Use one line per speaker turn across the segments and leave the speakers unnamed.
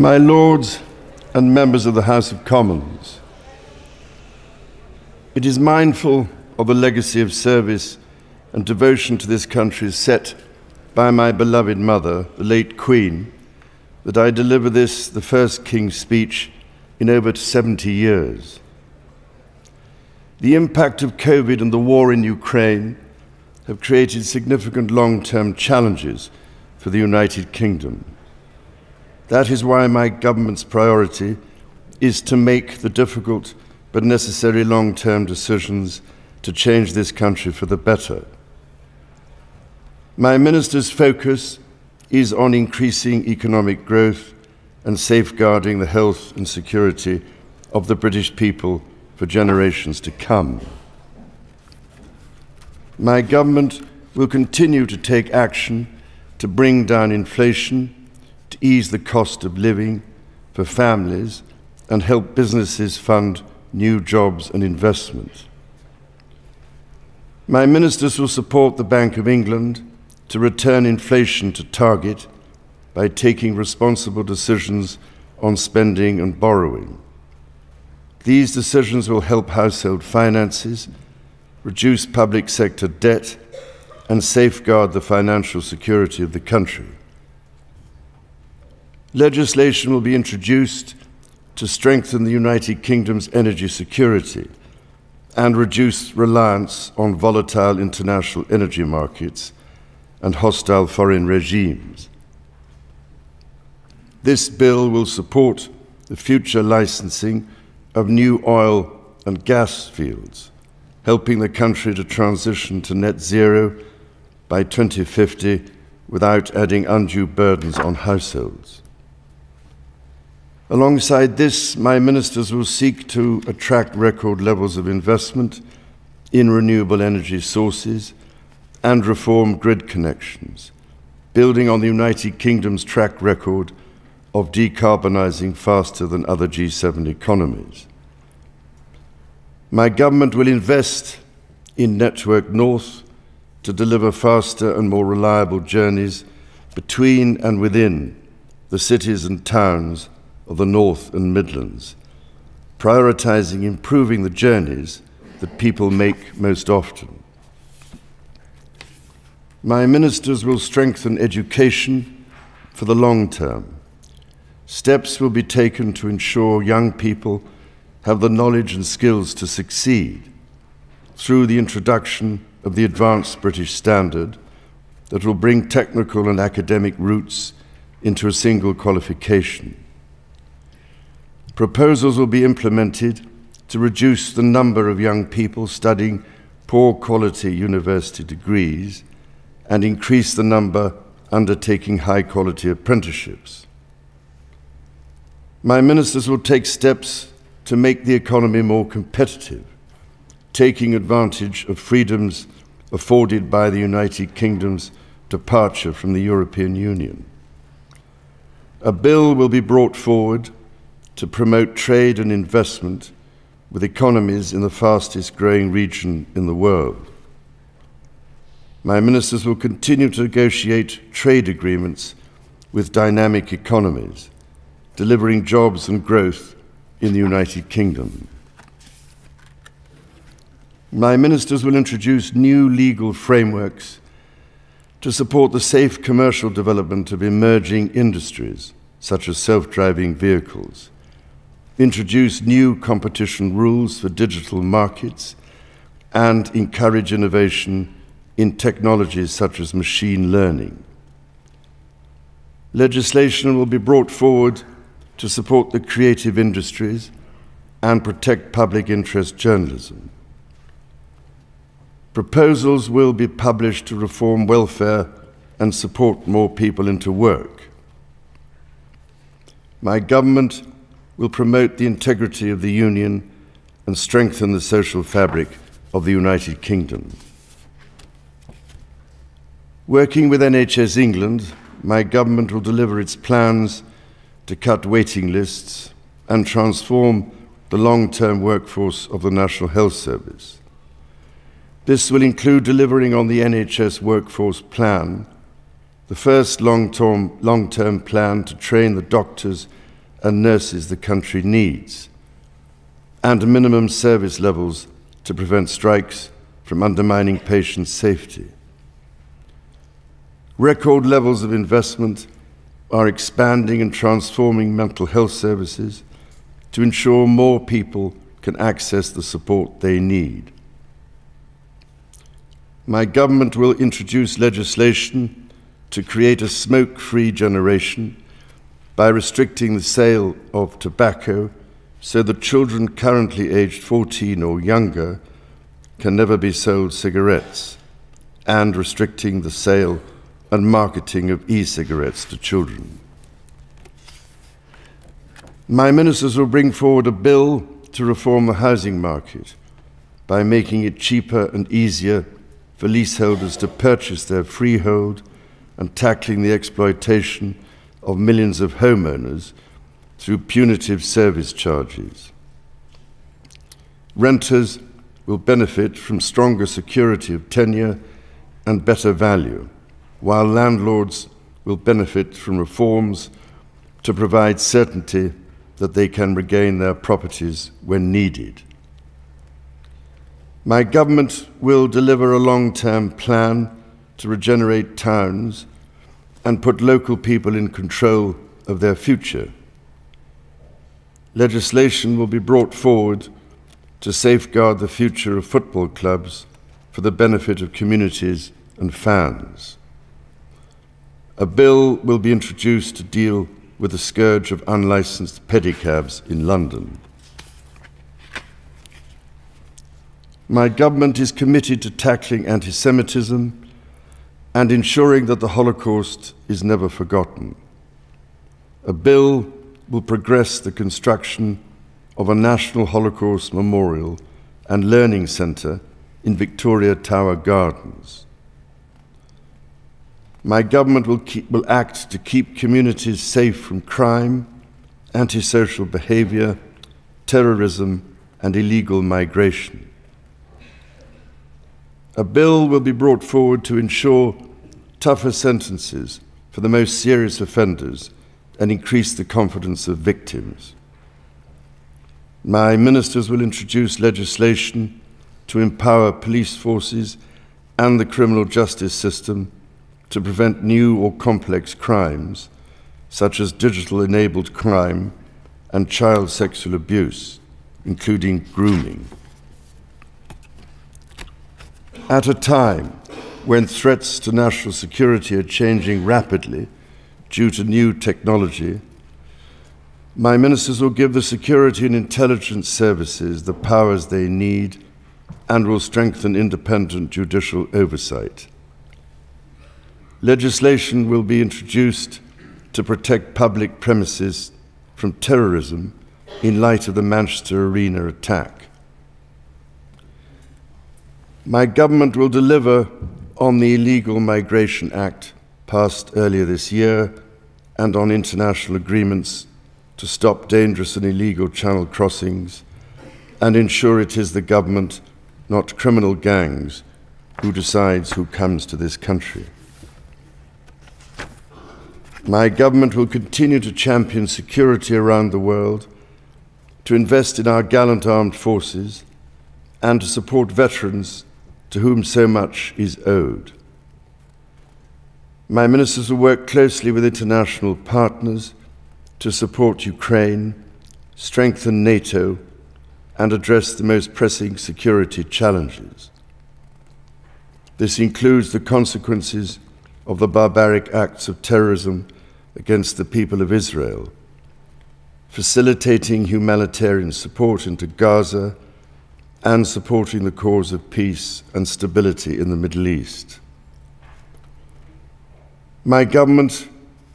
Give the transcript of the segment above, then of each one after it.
My Lords and members of the House of Commons, it is mindful of the legacy of service and devotion to this country set by my beloved mother, the late Queen, that I deliver this, the first King's speech in over 70 years. The impact of COVID and the war in Ukraine have created significant long-term challenges for the United Kingdom. That is why my government's priority is to make the difficult but necessary long-term decisions to change this country for the better. My minister's focus is on increasing economic growth and safeguarding the health and security of the British people for generations to come. My government will continue to take action to bring down inflation, to ease the cost of living for families and help businesses fund new jobs and investment. My ministers will support the Bank of England to return inflation to target by taking responsible decisions on spending and borrowing. These decisions will help household finances, reduce public sector debt, and safeguard the financial security of the country. Legislation will be introduced to strengthen the United Kingdom's energy security and reduce reliance on volatile international energy markets and hostile foreign regimes. This bill will support the future licensing of new oil and gas fields, helping the country to transition to net zero by 2050 without adding undue burdens on households. Alongside this, my ministers will seek to attract record levels of investment in renewable energy sources and reform grid connections, building on the United Kingdom's track record of decarbonising faster than other G7 economies. My government will invest in Network North to deliver faster and more reliable journeys between and within the cities and towns of the North and Midlands, prioritising improving the journeys that people make most often. My ministers will strengthen education for the long term. Steps will be taken to ensure young people have the knowledge and skills to succeed through the introduction of the Advanced British Standard that will bring technical and academic routes into a single qualification. Proposals will be implemented to reduce the number of young people studying poor quality university degrees and increase the number undertaking high quality apprenticeships. My ministers will take steps to make the economy more competitive, taking advantage of freedoms afforded by the United Kingdom's departure from the European Union. A bill will be brought forward to promote trade and investment with economies in the fastest growing region in the world. My ministers will continue to negotiate trade agreements with dynamic economies, delivering jobs and growth in the United Kingdom. My ministers will introduce new legal frameworks to support the safe commercial development of emerging industries, such as self-driving vehicles, introduce new competition rules for digital markets, and encourage innovation in technologies such as machine learning. Legislation will be brought forward to support the creative industries and protect public interest journalism. Proposals will be published to reform welfare and support more people into work. My government will promote the integrity of the Union and strengthen the social fabric of the United Kingdom. Working with NHS England, my government will deliver its plans to cut waiting lists and transform the long-term workforce of the National Health Service. This will include delivering on the NHS Workforce Plan, the first long-term plan to train the doctors and nurses the country needs, and minimum service levels to prevent strikes from undermining patient safety. Record levels of investment are expanding and transforming mental health services to ensure more people can access the support they need. My government will introduce legislation to create a smoke-free generation by restricting the sale of tobacco so that children currently aged 14 or younger can never be sold cigarettes, and restricting the sale and marketing of e-cigarettes to children. My ministers will bring forward a bill to reform the housing market by making it cheaper and easier for leaseholders to purchase their freehold and tackling the exploitation of millions of homeowners through punitive service charges. Renters will benefit from stronger security of tenure and better value, while landlords will benefit from reforms to provide certainty that they can regain their properties when needed. My government will deliver a long-term plan to regenerate towns and put local people in control of their future. Legislation will be brought forward to safeguard the future of football clubs for the benefit of communities and fans. A bill will be introduced to deal with the scourge of unlicensed pedicabs in London. My government is committed to tackling anti-Semitism and ensuring that the Holocaust is never forgotten. A bill will progress the construction of a National Holocaust Memorial and Learning Centre in Victoria Tower Gardens. My government will act to keep communities safe from crime, antisocial behaviour, terrorism, and illegal migration. A bill will be brought forward to ensure tougher sentences for the most serious offenders and increase the confidence of victims. My ministers will introduce legislation to empower police forces and the criminal justice system to prevent new or complex crimes, such as digital-enabled crime and child sexual abuse, including grooming. At a time when threats to national security are changing rapidly due to new technology, my ministers will give the security and intelligence services the powers they need and will strengthen independent judicial oversight. Legislation will be introduced to protect public premises from terrorism in light of the Manchester Arena attack. My government will deliver on the Illegal Migration Act passed earlier this year and on international agreements to stop dangerous and illegal channel crossings and ensure it is the government, not criminal gangs, who decides who comes to this country. My government will continue to champion security around the world, to invest in our gallant armed forces, and to support veterans to whom so much is owed. My ministers will work closely with international partners to support Ukraine, strengthen NATO, and address the most pressing security challenges. This includes the consequences of the barbaric acts of terrorism against the people of Israel, facilitating humanitarian support into Gaza, and supporting the cause of peace and stability in the Middle East. My government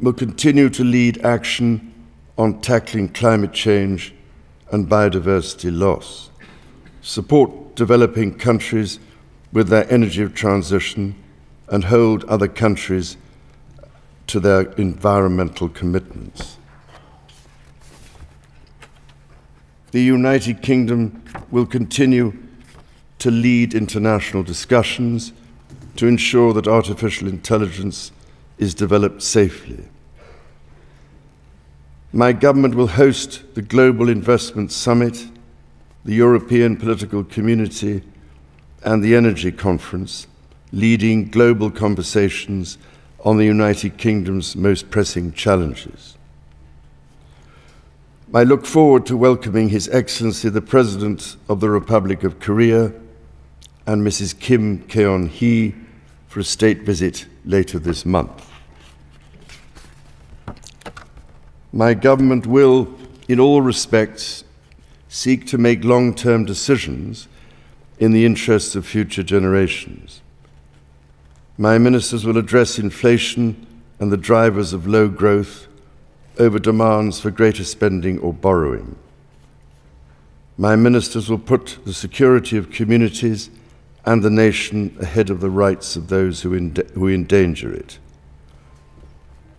will continue to lead action on tackling climate change and biodiversity loss, support developing countries with their energy transition, and hold other countries to their environmental commitments. The United Kingdom will continue to lead international discussions to ensure that artificial intelligence is developed safely. My government will host the Global Investment Summit, the European Political Community, and the Energy Conference, leading global conversations on the United Kingdom's most pressing challenges. I look forward to welcoming His Excellency the President of the Republic of Korea and Mrs. Kim Keon-hee for a state visit later this month. My government will, in all respects, seek to make long-term decisions in the interests of future generations. My ministers will address inflation and the drivers of low growth over demands for greater spending or borrowing. My ministers will put the security of communities and the nation ahead of the rights of those who endanger it.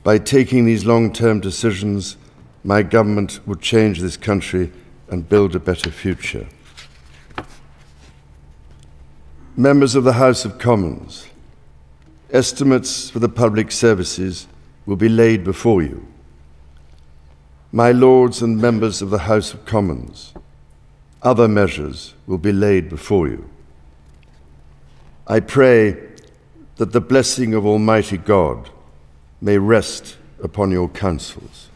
By taking these long-term decisions, my government will change this country and build a better future. Members of the House of Commons, estimates for the public services will be laid before you. My Lords and members of the House of Commons, other measures will be laid before you. I pray that the blessing of Almighty God may rest upon your counsels.